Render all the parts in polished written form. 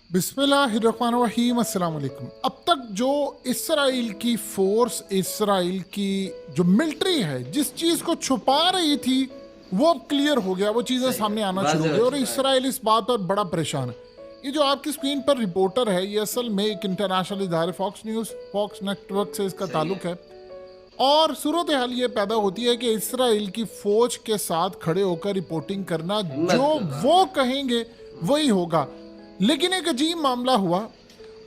बिस्मिल्लाहिर्रहमानिर्रहीम, अस्सलाम वालेकुम। अब तक जो इसराइल की फोर्स, इसराइल की जो मिलिट्री है, जिस चीज़ को छुपा रही थी वो अब क्लियर हो गया, वो चीज़ें सही है, सामने आना शुरू वाज़ेह हो हो गई और चुका है। इसराइल इस बात पर बड़ा परेशान है। ये जो आपकी स्क्रीन पर रिपोर्टर है, ये असल में एक इंटरनेशनल इदारे फॉक्स न्यूज़, फॉक्स नेटवर्क से इसका सही ताल्लुक है, है। और सूरत हाल ये पैदा होती है कि इसराइल की फौज के साथ खड़े होकर रिपोर्टिंग करना, जो हिम्मत का काम वो है। कहेंगे वही होगा। लेकिन एक अजीब मामला हुआ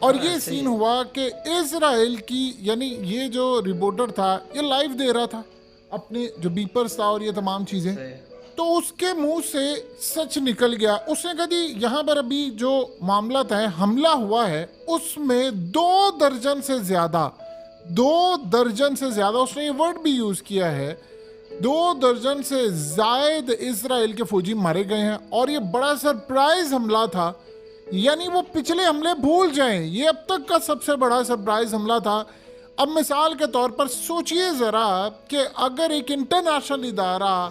और हाँ, ये सही सीन है, हुआ कि इसराइल की, यानी ये जो रिपोर्टर था ये लाइव दे रहा था, अपने जो बीपर्स था और ये तमाम चीज़ें, सही है, तो उसके मुंह से सच निकल गया। उसने कहा जी यहाँ पर अभी जो मामला था, हमला हुआ है, उसमें 2 दर्जन से ज़्यादा, 2 दर्जन से ज़्यादा, उसने ये वर्ड भी यूज़ किया है, 2 दर्जन से जायद इसराइल के फौजी मारे गए हैं। और ये बड़ा सरप्राइज हमला था, यानी वो पिछले हमले भूल जाएं, ये अब तक का सबसे बड़ा सरप्राइज हमला था। अब मिसाल के तौर पर सोचिए ज़रा कि अगर एक इंटरनेशनल इदारा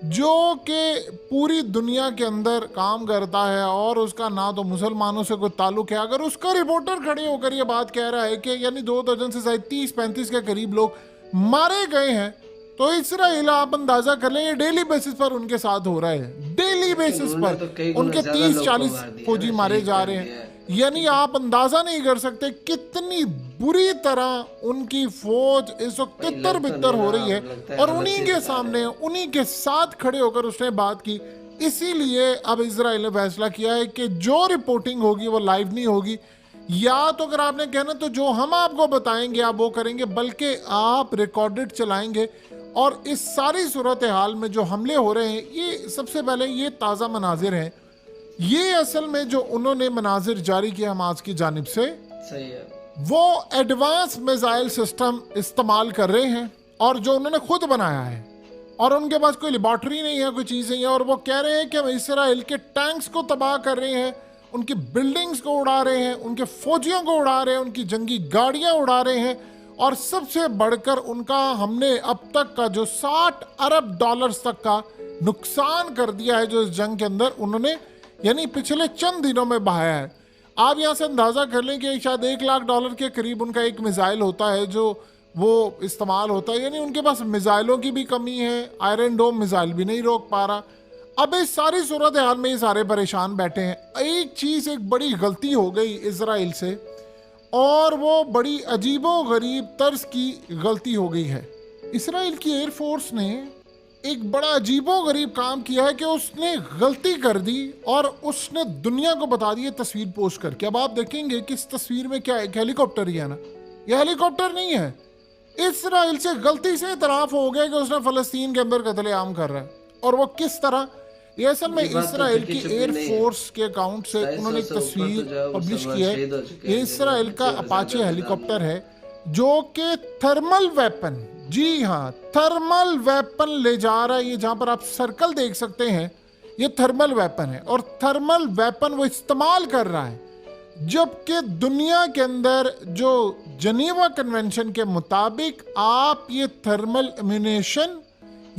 जो कि पूरी दुनिया के अंदर काम करता है और उसका ना तो मुसलमानों से कोई ताल्लुक है, अगर उसका रिपोर्टर खड़े होकर ये बात कह रहा है कि यानी 2 दर्जन से शायद 30-35 के करीब लोग मारे गए हैं, तो इसराइल, आप अंदाजा कर लें, ये डेली बेसिस पर उनके साथ हो रहा है, डेली लेकिन बेसिस उन्होंने पर तो कई गुना उनके ज़्यादा तीस लोग को चालीस मार दिया फौजी ना, मारे शहीद जा कर रहे दिया हैं। है। यानी आप अंदाजा नहीं कर सकते कितनी बुरी तरह उनकी फौज इस वक्त भाई तितर लग तो बितर नहीं हो रहा, रही है। अब लगता है और गलत उन्हीं चीज़ के बता रहे सामने, हैं। उन्हीं के साथ खड़े होकर उसने बात की। इसीलिए अब इसराइल ने फैसला किया है कि जो रिपोर्टिंग होगी वो लाइव नहीं होगी, या तो अगर आपने कहना तो जो हम आपको बताएंगे आप वो करेंगे, बल्कि आप रिकॉर्डेड चलाएंगे। और इस सारी सूरत हाल में जो हमले हो रहे हैं, ये सबसे पहले ये ताज़ा मनाजिर हैं, ये असल में जो उन्होंने मनाजिर जारी किया हमास की जानिब से, सही है, वो एडवांस मिसाइल सिस्टम इस्तेमाल कर रहे हैं और जो उन्होंने खुद बनाया है, और उनके पास कोई लेबॉर्ट्री नहीं है, कोई चीज़ नहीं है, और वो कह रहे हैं कि हम इसराइल के टैंक्स को तबाह कर रहे हैं, उनकी बिल्डिंग्स को उड़ा रहे हैं, उनके फौजियों को उड़ा रहे हैं, उनकी जंगी गाड़ियां उड़ा रहे हैं। और सबसे बढ़कर उनका, हमने अब तक का जो 60 अरब डॉलर्स तक का नुकसान कर दिया है जो इस जंग के अंदर उन्होंने, यानी पिछले चंद दिनों में बहाया है। आप यहाँ से अंदाज़ा कर लें कि शायद $1 लाख के करीब उनका एक मिसाइल होता है जो वो इस्तेमाल होता है। यानी उनके पास मिसाइलों की भी कमी है, आयरन डोम मिसाइल भी नहीं रोक पा रहा। अब इस सारी सूरत हाल में ये सारे परेशान बैठे हैं। एक चीज़, एक बड़ी गलती हो गई इसराइल से, और वो बड़ी अजीबो गरीब तर्ज की गलती हो गई है। इसराइल की एयरफोर्स ने एक बड़ा अजीबो गरीब काम किया है कि उसने गलती कर दी और उसने दुनिया को बता दी तस्वीर पोस्ट करके। अब आप देखेंगे कि इस तस्वीर में क्या है, एक हेलीकॉप्टर ही है ना, यह हेलीकॉप्टर नहीं है। इसराइल से गलती से इतराफ हो गया कि उसने फलस्तीन के अंदर कत्लेआम कर रहा है। और वो किस तरह, ये असल में ये बात तो इसराइल छुपी की छुपी नहीं है। एयरफोर्स के अकाउंट से उन्होंने 250 एक से ऊपर तो तस्वीर जो है पब्लिश मुसलमान की है। शहीद हो चुके ये हैं, जिन्होंने इसराइल का बच्चे वगैरह अपाचे का इंतजाम हेलीकॉप्टर किया। है जो कि थर्मल वेपन, जी हाँ, थर्मल वेपन ले जा रहा है। ये जहां पर आप सर्कल देख सकते हैं, ये थर्मल वेपन है और थर्मल वेपन वो इस्तेमाल कर रहा है, जबकि दुनिया के अंदर जो जनीवा कन्वेंशन के मुताबिक आप ये थर्मल एम्यूनेशन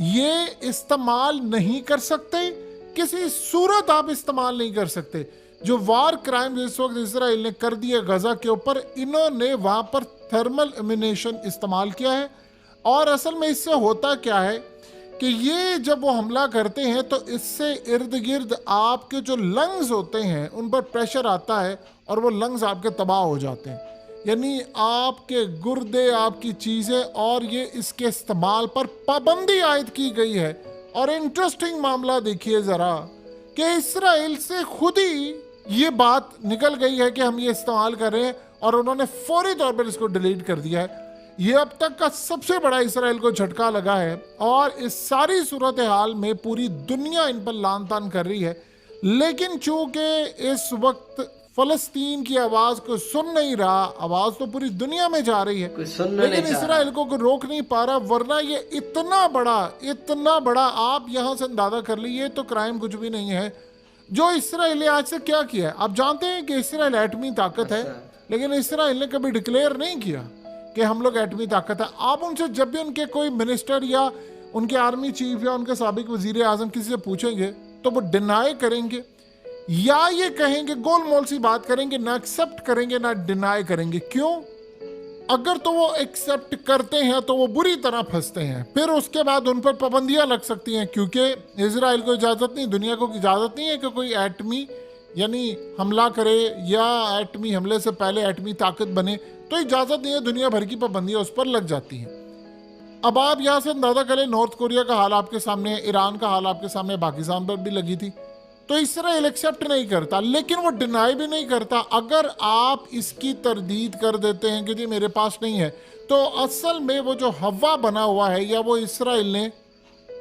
ये इस्तेमाल नहीं कर सकते, किसी सूरत आप इस्तेमाल नहीं कर सकते। जो वार क्राइम इस वक्त इसराइल ने कर दिए गजा के ऊपर, इन्होंने वहां पर थर्मल एम्यूनेशन इस्तेमाल किया है। और असल में इससे होता क्या है कि ये जब वो हमला करते हैं तो इससे इर्द गिर्द आपके जो लंग्स होते हैं उन पर प्रेशर आता है और वो लंग्स आपके तबाह हो जाते हैं, यानी आपके गुर्दे, आपकी चीज़ें, और ये इसके इस्तेमाल पर पाबंदी आयद की गई है। और इंटरेस्टिंग मामला देखिए ज़रा कि इसराइल से खुद ही ये बात निकल गई है कि हम ये इस्तेमाल कर रहे हैं और उन्होंने फौरी तौर पर इसको डिलीट कर दिया है। ये अब तक का सबसे बड़ा इसराइल को झटका लगा है और इस सारी सूरत हाल में पूरी दुनिया इन पर लान तान कर रही है। लेकिन चूंकि इस वक्त फलस्तीन की आवाज़ को सुन नहीं रहा, आवाज़ तो पूरी दुनिया में जा रही है, कोई सुनना लेकिन नहीं चाह इसराइल रहा। को कोई रोक नहीं पा रहा। वरना ये इतना बड़ा आप यहाँ से अंदाजा कर लीजिए, तो क्राइम कुछ भी नहीं है जो इसराइल ने आज से क्या किया है। आप जानते हैं कि इसराइल एटमी ताकत है, अच्छा, लेकिन इसराइल ने कभी डिक्लेयर नहीं किया कि हम लोग एटमी ताकत है। आप उनसे जब भी उनके कोई मिनिस्टर या उनके आर्मी चीफ या उनके साबिक वजीर आजम किसी से पूछेंगे तो वो डिनाई करेंगे। या ये कहेंगे, गोलमोल सी बात करेंगे, ना एक्सेप्ट करेंगे ना डिनाई करेंगे। क्यों? अगर तो वो एक्सेप्ट करते हैं तो वो बुरी तरह फंसते हैं, फिर उसके बाद उन पर पाबंदियां लग सकती हैं, क्योंकि इजराइल को इजाज़त नहीं, दुनिया को इजाज़त नहीं है कि कोई एटमी यानी हमला करे या एटमी हमले से पहले एटमी ताकत बने, तो इजाज़त नहीं है, दुनिया भर की पाबंदियां उस पर लग जाती हैं। अब आप यहाँ से अंदाज़ा करें, नॉर्थ कोरिया का हाल आपके सामने है, ईरान का हाल आपके सामने, पाकिस्तान पर भी लगी थी। तो इसराइल एक्सेप्ट नहीं करता, लेकिन वो डिनाई भी नहीं करता। अगर आप इसकी तरदीद कर देते हैं कि जी मेरे पास नहीं है, तो असल में वो जो हवा बना हुआ है, या वो इसराइल ने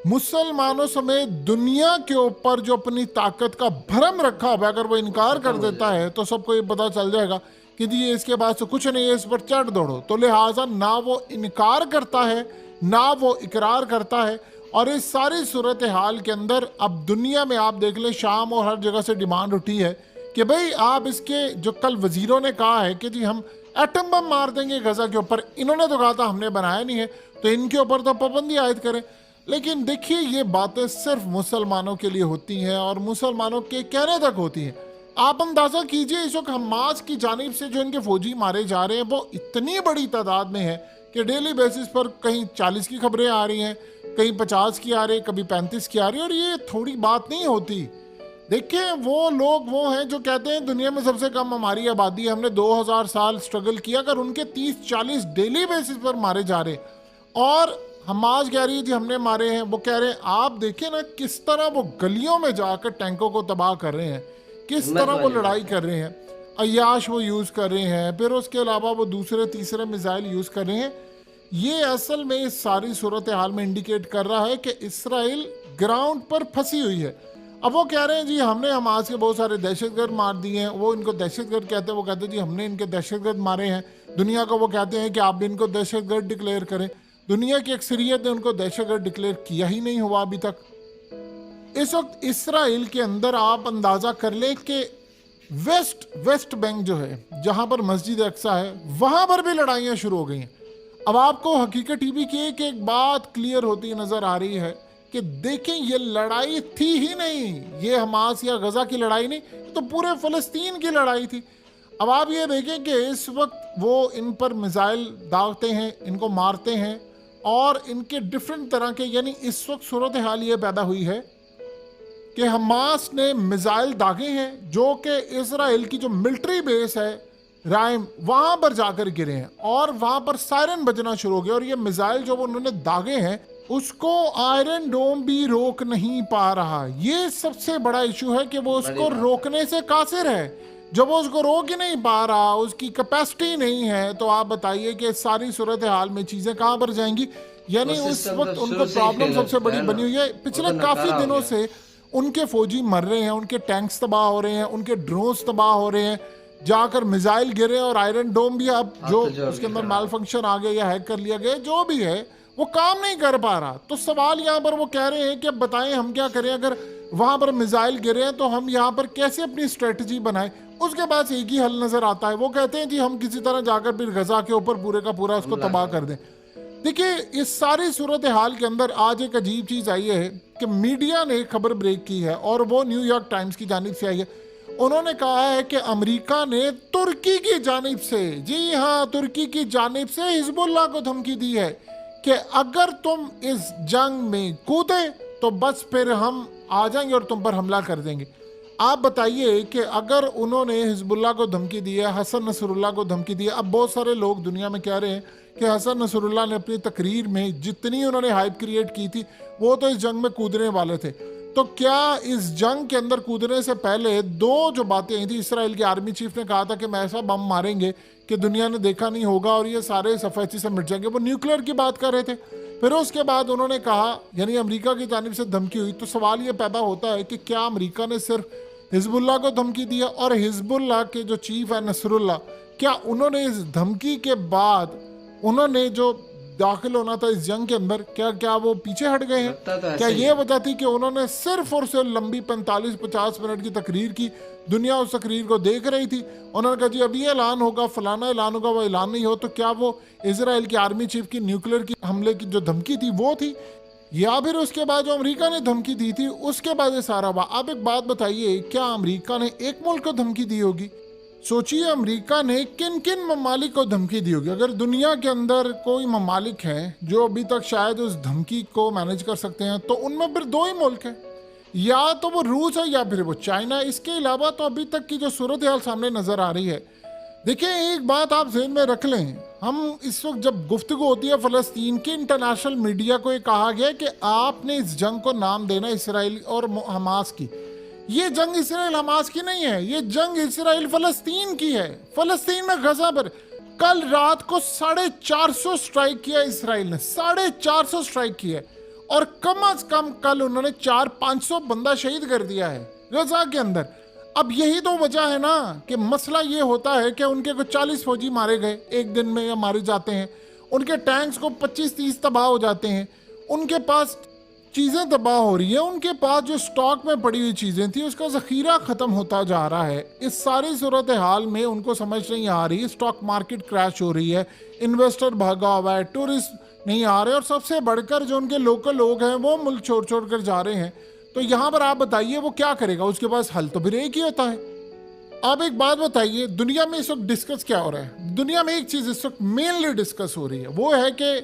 मुसलमानों समेत दुनिया के ऊपर जो अपनी ताकत का भ्रम रखा हुआ है, अगर वो इनकार कर देता है तो सबको ये पता चल जाएगा कि जी ये इसके पास तो कुछ नहीं है, इस पर चढ़ दौड़ो। तो लिहाजा ना वो इनकार करता है ना वो इकरार करता है। और इस सारी सूरत हाल के अंदर अब दुनिया में आप देख लें, शाम और हर जगह से डिमांड उठी है कि भाई आप इसके, जो कल वजीरों ने कहा है कि जी हम एटम बम मार देंगे गजा के ऊपर, इन्होंने तो कहा था हमने बनाया नहीं है, तो इनके ऊपर तो पाबंदी आयद करें। लेकिन देखिए ये बातें सिर्फ मुसलमानों के लिए होती हैं और मुसलमानों के कहने तक होती हैं। आप अंदाज़ा कीजिए इस वक्त हमास की जानिब से जो इनके फौजी मारे जा रहे हैं वो इतनी बड़ी तादाद में है कि डेली बेसिस पर कहीं 40 की खबरें आ रही हैं, कहीं 50 की आ रही है, कभी 35 की आ रही है, और ये थोड़ी बात नहीं होती। देखिए वो लोग वो हैं जो कहते हैं दुनिया में सबसे कम हमारी आबादी है, हमने 2000 साल स्ट्रगल किया, अगर उनके 30-40 डेली बेसिस पर मारे जा रहे, और हमास कह रही है जी हमने मारे हैं, वो कह रहे हैं। आप देखिए ना किस तरह वो गलियों में जाकर टैंकों को तबाह कर रहे हैं, किस तरह वो लड़ाई कर रहे हैं, अय्याश वो यूज़ कर रहे हैं, फिर उसके अलावा वो दूसरे तीसरे मिसाइल यूज़ कर रहे हैं। ये असल में इस सारी सूरत हाल में इंडिकेट कर रहा है कि इसराइल ग्राउंड पर फंसी हुई है। अब वो कह रहे हैं जी हमने हमास के बहुत सारे दहशतगर्द मार दिए हैं, वो इनको दहशतगर्द कहते हैं, वो कहते हैं जी हमने इनके दहशतगर्द मारे हैं। दुनिया को वो कहते हैं कि आप भी इनको दहशतगर्द डिक्लेयर करें। दुनिया की अक्सरियत ने उनको दहशतगर्द डिक्लेयर किया ही नहीं हुआ अभी तक। इस वक्त इसराइल के अंदर आप अंदाज़ा कर लें कि वेस्ट बैंक जो है, जहाँ पर मस्जिद अक्सा है, वहाँ पर भी लड़ाइयाँ शुरू हो गई हैं। अब आपको हकीकत टीवी की एक बात क्लियर होती नज़र आ रही है कि देखें ये लड़ाई थी ही नहीं, ये हमास या गजा की लड़ाई नहीं, तो पूरे फ़लस्तीन की लड़ाई थी। अब आप ये देखें कि इस वक्त वो इन पर मिसाइल दागते हैं, इनको मारते हैं, और इनके डिफरेंट तरह के, यानी इस वक्त सूरत हाल ये पैदा हुई है कि हमास ने मिसाइल दागे हैं जो कि इसराइल की जो मिलिट्री बेस है राइम, वहां पर जाकर गिरे हैं, और वहां पर सायरन बजना शुरू हो गया। और ये मिसाइल जो उन्होंने दागे हैं उसको आयरन डोम भी रोक नहीं पा रहा। ये सबसे बड़ा इशू है कि वो उसको रोकने से कासिर है। जब वो उसको रोक ही नहीं पा रहा, उसकी कैपेसिटी नहीं है, तो आप बताइए कि सारी सूरत हाल में चीजें कहां पर जाएंगी। यानी उस वक्त उनको प्रॉब्लम सबसे बड़ी बनी हुई है। पिछले काफी दिनों से उनके फौजी मर रहे हैं, उनके टैंक्स तबाह हो रहे हैं, उनके ड्रोन्स तबाह हो रहे हैं, जाकर मिसाइल गिरे, और आयरन डोम भी अब जो उसके अंदर माल फंक्शन आ गया या हैक कर लिया गया, जो भी है वो काम नहीं कर पा रहा। तो सवाल यहाँ पर वो कह रहे हैं कि अब बताएं हम क्या करें, अगर वहां पर मिसाइल गिरे हैं तो हम यहाँ पर कैसे अपनी स्ट्रेटजी बनाएं। उसके पास एक ही हल नजर आता है, वो कहते हैं जी हम किसी तरह जाकर फिर गजा के ऊपर पूरे का पूरा उसको तबाह कर दें। देखिए इस सारी सूरत हाल के अंदर आज एक अजीब चीज आई है कि मीडिया ने खबर ब्रेक की है, और वो न्यूयॉर्क टाइम्स की जानिब से आई है। उन्होंने कहा है कि अमेरिका ने तुर्की की जानिब से, जी हाँ तुर्की की जानिब से हिजबुल्लाह को धमकी दी है कि अगर तुम इस जंग में कूदे तो बस फिर हम आ जाएंगे और तुम पर हमला कर देंगे। आप बताइए कि अगर उन्होंने हिजबुल्लाह को धमकी दी है, हसन नसरुल्लाह को धमकी दी है, अब बहुत सारे लोग दुनिया में कह रहे हैं कि हसन नसरुल्लाह ने अपनी तकरीर में जितनी उन्होंने हाइप क्रिएट की थी वो तो इस जंग में कूदने वाले थे। तो क्या इस जंग के अंदर कूदने से पहले दो जो बातें आई थी, इसराइल के आर्मी चीफ ने कहा था कि मैं ऐसा बम मारेंगे कि दुनिया ने देखा नहीं होगा और ये सारे सफेदी से मिट जाएंगे, वो न्यूक्लियर की बात कर रहे थे। फिर उसके बाद उन्होंने कहा, यानी अमेरिका की जानिब से धमकी हुई। तो सवाल ये पैदा होता है कि क्या अमेरिका ने सिर्फ हिजबुल्लाह को धमकी दिया, और हिजबुल्लाह के जो चीफ है नसरुल्लाह, क्या उन्होंने इस धमकी के बाद उन्होंने जो दाखिल होना था इस जंग के अंदर, क्या वो पीछे हट गए हैं? क्या ये वजह थी कि उन्होंने सिर्फ और सिर्फ लंबी 45-50 मिनट की तकरीर की, दुनिया उस तकरीर को देख रही थी, उन्होंने कहा जी अभी ऐलान होगा, फलाना ऐलान होगा, वो ऐलान नहीं हो। तो क्या वो इजराइल की आर्मी चीफ की न्यूक्लियर की हमले की जो धमकी थी वो थी? या फिर उसके बाद जो अमेरिका ने धमकी दी थी उसके बाद ये सारा हुआ। आप एक बात बताइए, क्या अमेरिका ने एक मुल्क को धमकी दी होगी? सोचिए अमेरिका ने किन किन ममालिक को धमकी दी होगी। अगर दुनिया के अंदर कोई ममालिक है जो अभी तक शायद उस धमकी को मैनेज कर सकते हैं तो उनमें फिर दो ही मुल्क हैं, या तो वो रूस है या फिर वो चाइना। इसके अलावा तो अभी तक की जो सूरत हाल सामने नजर आ रही है, देखिए एक बात आप ज़हन में रख लें, हम इस वक्त जब गुफ्तगू होती है फ़लस्तीन की, इंटरनेशनल मीडिया को ये कहा गया कि आपने इस जंग को नाम देना इसराइल और हमास की। ये जंग इसराइल हमास की नहीं है, ये जंग इसराइल फ़लस्तीन की है। फ़लस्तीन में गजा पर कल रात को 450 स्ट्राइक किया इसराइल ने, 450 स्ट्राइक किया, और कम अज कम कल उन्होंने 400-500 बंदा शहीद कर दिया है गजा के अंदर। अब यही तो वजह है ना कि मसला ये होता है कि उनके कुछ 40 फौजी मारे गए एक दिन में या मारे जाते हैं, उनके टैंक्स को 25-30 तबाह हो जाते हैं, उनके पास चीज़ें तबाह हो रही है, उनके पास जो स्टॉक में पड़ी हुई चीज़ें थी उसका ज़ख़ीरा ख़त्म होता जा रहा है। इस सारी सूरत हाल में उनको समझ नहीं आ रही, स्टॉक मार्केट क्रैश हो रही है, इन्वेस्टर भागा हुआ है, टूरिस्ट नहीं आ रहे, और सबसे बढ़कर जो उनके लोकल लोग हैं वो मुल्क छोड़ छोड़ कर जा रहे हैं। तो यहाँ पर आप बताइए वो क्या करेगा? उसके पास हल तो फिर एक ही होता है। आप एक बात बताइए, दुनिया में इस वक्त डिस्कस क्या हो रहा है? दुनिया में एक चीज़ इस वक्त मेनली डिस्कस हो रही है, वो है कि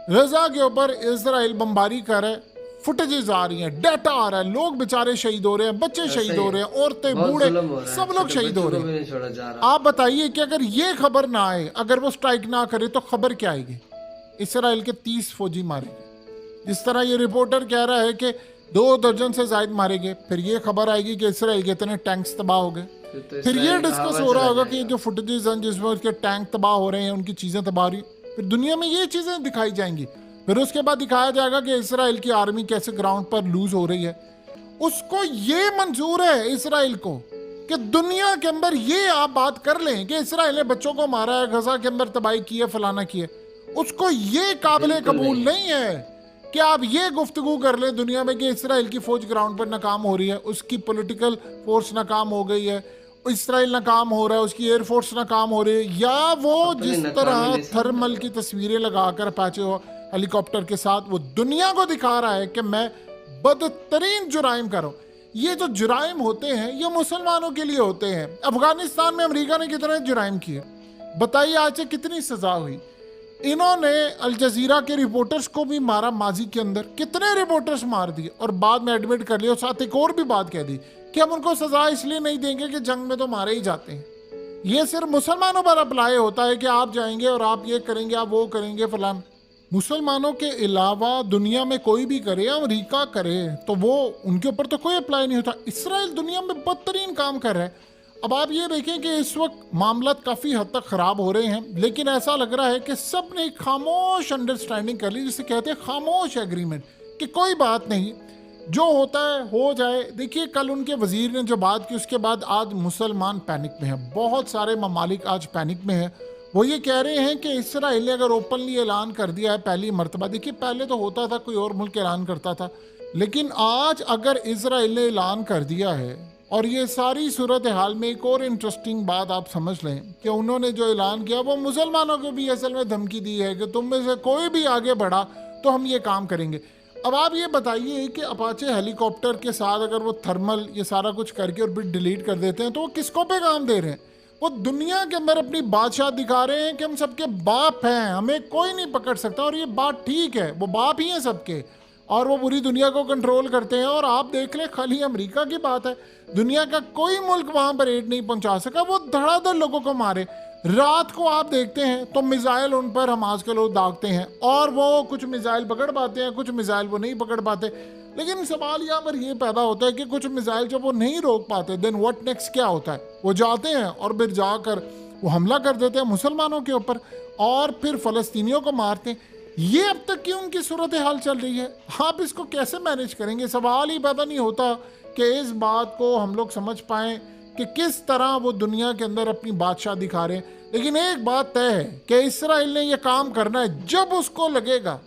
गजा के ऊपर इसराइल बमबारी कर रहा है, फुटेजेस आ रही हैं, डाटा आ रहा है, लोग बेचारे शहीद हो रहे हैं, बच्चे शहीद हो रहे हैं, औरतें बूढ़े सब लोग शहीद हो रहे हैं। आप बताइए कि अगर ये खबर ना आए, अगर वो स्ट्राइक ना करे तो खबर क्या आएगी? इसराइल के 30 फौजी मारेंगे, जिस तरह ये रिपोर्टर कह रहा है कि 2 दर्जन से ज्यादा मारे गए, फिर ये खबर आएगी कि इसराइल के इतने टैंक्स तबाह हो गए, फिर ये डिस्कस हो रहा होगा कि जो फुटेजेस हैं जिसमें उसके टैंक तबाह हो रहे हैं, उनकी चीजें तबाह हो रही, फिर दुनिया में ये चीजें दिखाई जाएंगी। फिर उसके बाद दिखाया जाएगा कि इसराइल की आर्मी कैसे ग्राउंड पर लूज हो रही है। उसको ये मंजूर है इसराइल को कि दुनिया के अंदर ये आप बात कर लें कि इसराइल ने बच्चों को मारा है, गजा के अंदर तबाही की है, फलाना की है। उसको ये काबिल कबूल नहीं है कि आप ये गुफ्तगू कर ले दुनिया में कि इसराइल की फौज ग्राउंड पर नाकाम हो रही है, उसकी पॉलिटिकल फोर्स नाकाम हो गई है, इसराइल नाकाम हो रहा है, उसकी एयरफोर्स नाकाम हो रही है, या वो जिस तरह थर्मल की तस्वीरें लगाकर पैचे हेलीकॉप्टर के साथ वो दुनिया को दिखा रहा है कि मैं बदतरीन जुराइम कर रहा हूं। ये जो जुराइम होते हैं ये मुसलमानों के लिए होते हैं। अफगानिस्तान में अमेरिका ने कितने जुराइम किए बताइए, आज से कितनी सजा हुई? इन्होंने अल जजीरा के रिपोर्टर्स को भी मारा माजी के अंदर, कितने रिपोर्टर्स मार दिए, और बाद में एडमिट कर लिया, और साथ एक और भी बात कह दी कि हम उनको सजा इसलिए नहीं देंगे कि जंग में तो मारे ही जाते हैं। ये सिर्फ मुसलमानों पर अप्लाई होता है कि आप जाएंगे और आप ये करेंगे, आप वो करेंगे, फलान। मुसलमानों के अलावा दुनिया में कोई भी करे, अमेरिका करे, तो वो उनके ऊपर तो कोई अप्लाई नहीं होता। इसराइल दुनिया में बदतरीन काम कर रहा है। अब आप ये देखें कि इस वक्त मामला काफ़ी हद तक ख़राब हो रहे हैं, लेकिन ऐसा लग रहा है कि सब ने एक खामोश अंडरस्टैंडिंग कर ली, जिसे कहते हैं खामोश एग्रीमेंट, कि कोई बात नहीं, जो होता है हो जाए। देखिए कल उनके वजीर ने जो बात की, उसके बाद आज मुसलमान पैनिक में है, बहुत सारे ममालिक आज पैनिक में है। वो ये कह रहे हैं कि इसराइल ने अगर ओपनली ऐलान कर दिया है पहली मरतबा, देखिए पहले तो होता था कोई और मुल्क ऐलान करता था, लेकिन आज अगर इसराइल ने ऐलान कर दिया है, और ये सारी सूरत हाल में एक और इंटरेस्टिंग बात आप समझ लें कि उन्होंने जो ऐलान किया वो मुसलमानों को भी असल में धमकी दी है कि तुम में से कोई भी आगे बढ़ा तो हम ये काम करेंगे। अब आप ये बताइए कि अपाचे हेलीकॉप्टर के साथ अगर वो थर्मल ये सारा कुछ करके और फिर डिलीट कर देते हैं तो वो किसको पे काम दे रहे हैं? वो दुनिया के अंदर अपनी बादशाह दिखा रहे हैं कि हम सबके बाप हैं, हमें कोई नहीं पकड़ सकता, और ये बात ठीक है, वो बाप ही हैं सबके, और वो पूरी दुनिया को कंट्रोल करते हैं। और आप देख लें, खाली अमेरिका की बात है, दुनिया का कोई मुल्क वहां पर एड नहीं पहुंचा सका, वो धड़ाधड़ लोगों को मारे। रात को आप देखते हैं तो मिसाइल उन पर हमास के लोग दागते हैं, और वो कुछ मिसाइल पकड़ पाते हैं, कुछ मिसाइल वो नहीं पकड़ पाते। लेकिन सवाल यहाँ पर ये पैदा होता है कि कुछ मिसाइल जब वो नहीं रोक पाते, देन व्हाट नेक्स्ट क्या होता है? वो जाते हैं और फिर जाकर वो हमला कर देते हैं मुसलमानों के ऊपर, और फिर फलस्तीनियों को मारते हैं। ये अब तक की उनकी सूरत हाल चल रही है। आप इसको कैसे मैनेज करेंगे? सवाल ही पैदा नहीं होता कि इस बात को हम लोग समझ पाएं कि किस तरह वो दुनिया के अंदर अपनी बादशाह दिखा रहे हैं। लेकिन एक बात तय है कि इसराइल ने ये काम करना है, जब उसको लगेगा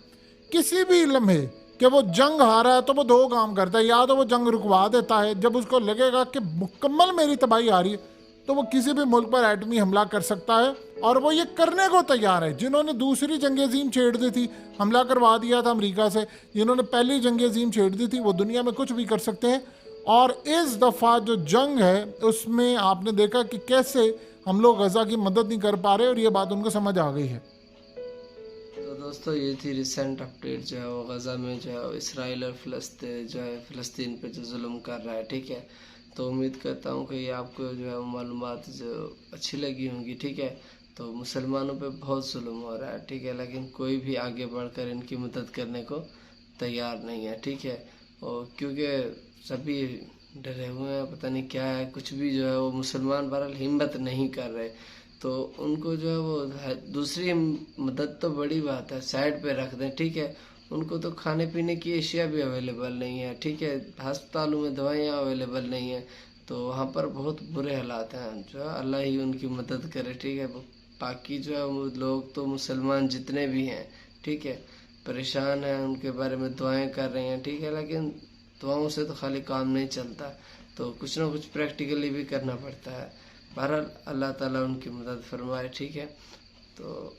किसी भी लम्हे कि वो जंग हारा है तो वो दो काम करता है, या तो वो जंग रुकवा देता है, जब उसको लगेगा कि मुकम्मल मेरी तबाही आ रही है तो वो किसी भी मुल्क पर एटमी हमला कर सकता है, और वो ये करने को तैयार है। जिन्होंने दूसरी जंग अजीम छेड़ दी थी, हमला करवा दिया था अमेरिका से, जिन्होंने पहली जंग अजीम छेड़ दी थी, वो दुनिया में कुछ भी कर सकते हैं। और इस दफ़ा जो जंग है उसमें आपने देखा कि कैसे हम लोग गज़ा की मदद नहीं कर पा रहे, और ये बात उनको समझ आ गई है। तो दोस्तों ये थी रिसेंट अपडेट जो है वो गज़ा में जो है इसराइल और फ़लस्तीन पे जो जुल्म कर रहा है, ठीक है। तो उम्मीद करता हूँ कि ये आपको जो है मालूमात जो अच्छी लगी होंगी, ठीक है। तो मुसलमानों पे बहुत जुल्म हो रहा है, ठीक है, लेकिन कोई भी आगे बढ़कर इनकी मदद करने को तैयार नहीं है, ठीक है। और क्योंकि सभी डरे हुए हैं, पता नहीं क्या है, कुछ भी जो है वो मुसलमान बहरहाल हिम्मत नहीं कर रहे। तो उनको जो है वो दूसरी मदद तो बड़ी बात है, साइड पे रख दें, ठीक है। उनको तो खाने पीने की अशिया भी अवेलेबल नहीं है, ठीक है, अस्पतालों में दवाइयाँ अवेलेबल नहीं है। तो वहाँ पर बहुत बुरे हालात हैं, जो है अल्लाह ही उनकी मदद करे, ठीक है। बाकी जो है वो लोग तो मुसलमान जितने भी हैं, ठीक है, परेशान हैं, उनके बारे में दुआएं कर रहे हैं, ठीक है। लेकिन दुआओं से तो खाली काम नहीं चलता, तो कुछ ना कुछ प्रैक्टिकली भी करना पड़ता है। बहरहाल अल्लाह ताला उनकी मदद फरमाए, ठीक है। तो